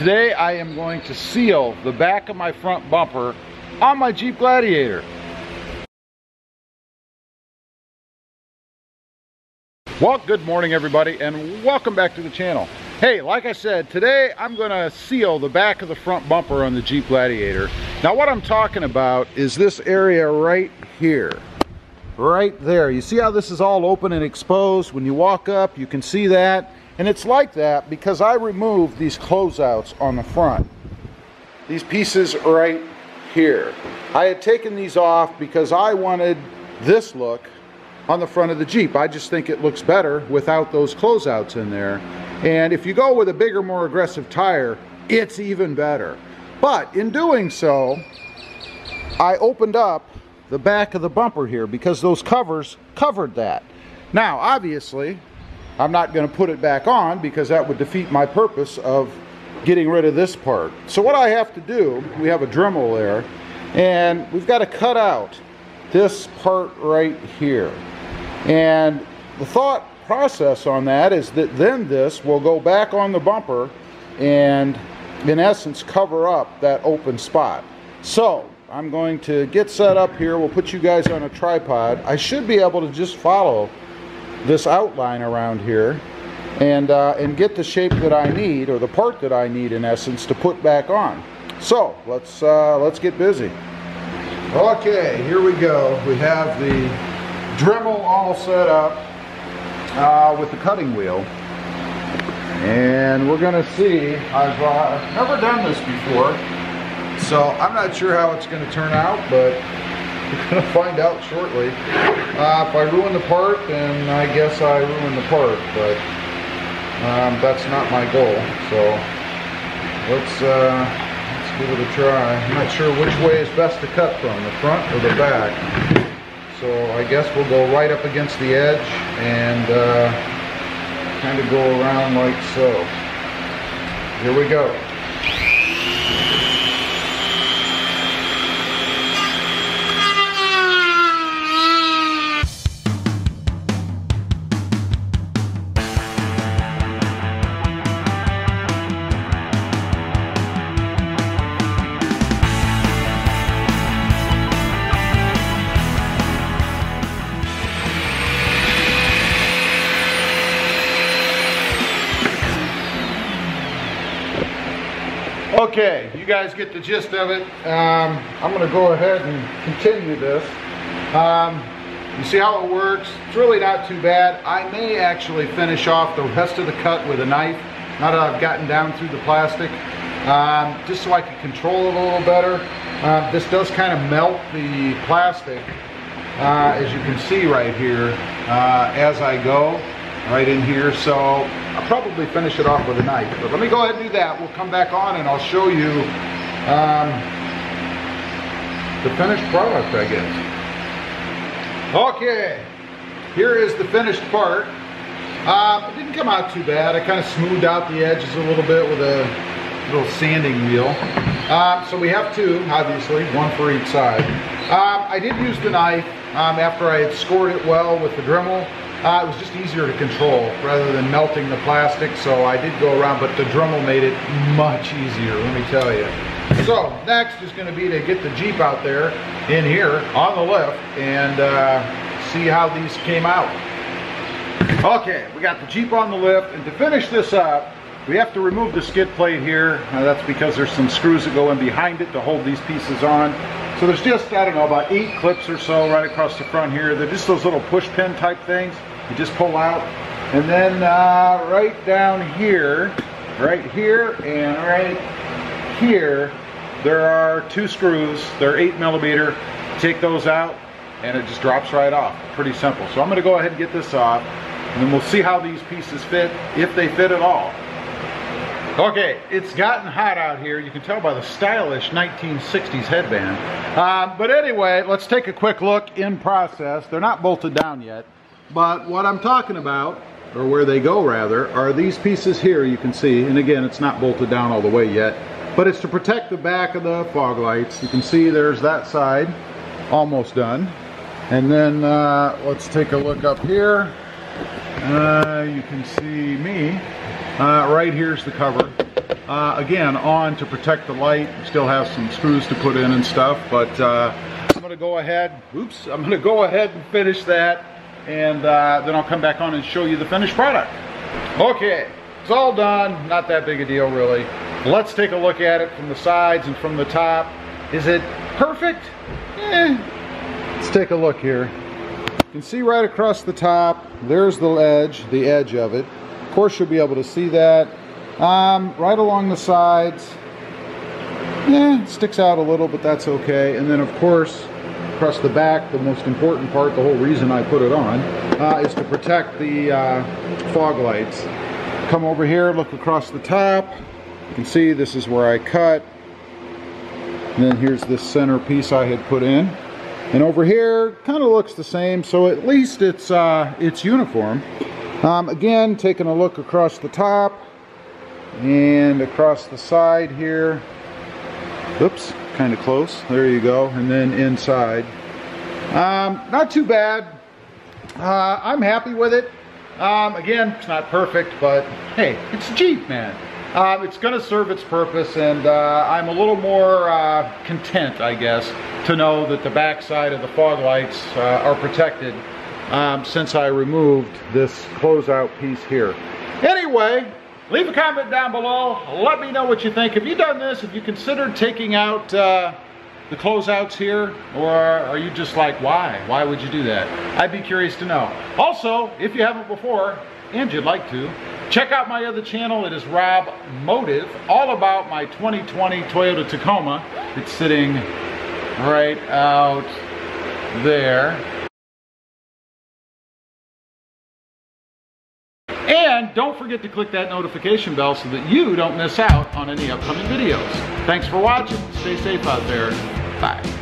Today I am going to seal the back of my front bumper on my Jeep Gladiator. Well, good morning everybody, and welcome back to the channel. Hey, like I said, today I'm going to seal the back of the front bumper on the Jeep Gladiator. Now what I'm talking about is this area right here. Right there. You see how this is all open and exposed? When you walk up, you can see that. And it's like that because I removed these closeouts on the front. These pieces right here. I had taken these off because I wanted this look on the front of the Jeep. I just think it looks better without those closeouts in there. And if you go with a bigger, more aggressive tire, it's even better. But in doing so, I opened up the back of the bumper here because those covers covered that. Now, obviously, I'm not going to put it back on because that would defeat my purpose of getting rid of this part. So what I have to do, we have a Dremel there, and we've got to cut out this part right here. And the thought process on that is that then this will go back on the bumper and in essence cover up that open spot. So I'm going to get set up here. We'll put you guys on a tripod. I should be able to just follow this outline around here and get the shape that I need, or the part that I need in essence, to put back on. So let's get busy. Okay, here we go. We have the Dremel all set up with the cutting wheel, and we're gonna see. I've never done this before, so I'm not sure how it's going to turn out, but we're going to find out shortly. If I ruin the part, then I guess I ruin the part, but that's not my goal. So let's give it a try. I'm not sure which way is best to cut from, the front or the back. So I guess we'll go right up against the edge and kind of go around like so. Here we go. Okay, you guys get the gist of it. I'm going to go ahead and continue this. You see how it works? It's really not too bad. I may actually finish off the rest of the cut with a knife, now that I've gotten down through the plastic, just so I can control it a little better. This does kind of melt the plastic, as you can see right here, as I go. Right in here, so I'll probably finish it off with a knife. But let me go ahead and do that. We'll come back on and I'll show you the finished product, I guess. Okay, here is the finished part. It didn't come out too bad. I kind of smoothed out the edges a little bit with a little sanding wheel. So we have two, obviously, one for each side. I did use the knife after I had scored it well with the Dremel. It was just easier to control rather than melting the plastic, so I did go around, but the Dremel made it much easier, let me tell you. So next is going to be to get the Jeep out there in here on the lift and see how these came out. Okay, we got the Jeep on the lift, and to finish this up, we have to remove the skid plate here. That's because there's some screws that go in behind it to hold these pieces on. So there's just, I don't know, about 8 clips or so right across the front here. They're just those little push pin type things. You just pull out. And then right down here, right here, and right here, there are 2 screws. They're 8mm. Take those out, and it just drops right off. Pretty simple. So I'm going to go ahead and get this off, and then we'll see how these pieces fit, if they fit at all. Okay, it's gotten hot out here. You can tell by the stylish 1960s headband. But anyway, let's take a quick look in process. They're not bolted down yet, but what I'm talking about, or where they go rather, are these pieces here you can see. And again, it's not bolted down all the way yet, but it's to protect the back of the fog lights. You can see there's that side, almost done. And then let's take a look up here. You can see me Right here's the cover. Again, on to protect the light. Still have some screws to put in and stuff, but I'm gonna go ahead, I'm gonna go ahead and finish that, and then I'll come back on and show you the finished product. Okay, it's all done, not that big a deal really. Let's take a look at it from the sides and from the top. Is it perfect? Let's take a look here. You can see right across the top, there's the edge of it. Of course you'll be able to see that. Right along the sides, it sticks out a little, but that's okay. And then of course, across the back, the most important part, the whole reason I put it on, is to protect the fog lights. Come over here, look across the top. You can see this is where I cut. And then here's this center piece I had put in. And over here, kind of looks the same, so at least it's uniform. Again, taking a look across the top and across the side here. Oops, kind of close. There you go. And then inside. Not too bad. I'm happy with it. Again, it's not perfect, but hey, it's a Jeep, man. It's going to serve its purpose, and I'm a little more content, I guess, to know that the back side of the fog lights are protected since I removed this closeout piece here. Anyway, leave a comment down below. Let me know what you think. Have you done this? Have you considered taking out the closeouts here? Or are you just like, why? Why would you do that? I'd be curious to know. Also, if you haven't before, and you'd like to, check out my other channel. It is Rob Motive, all about my 2020 Toyota Tacoma. It's sitting right out there. And don't forget to click that notification bell so that you don't miss out on any upcoming videos. Thanks for watching. Stay safe out there. Bye.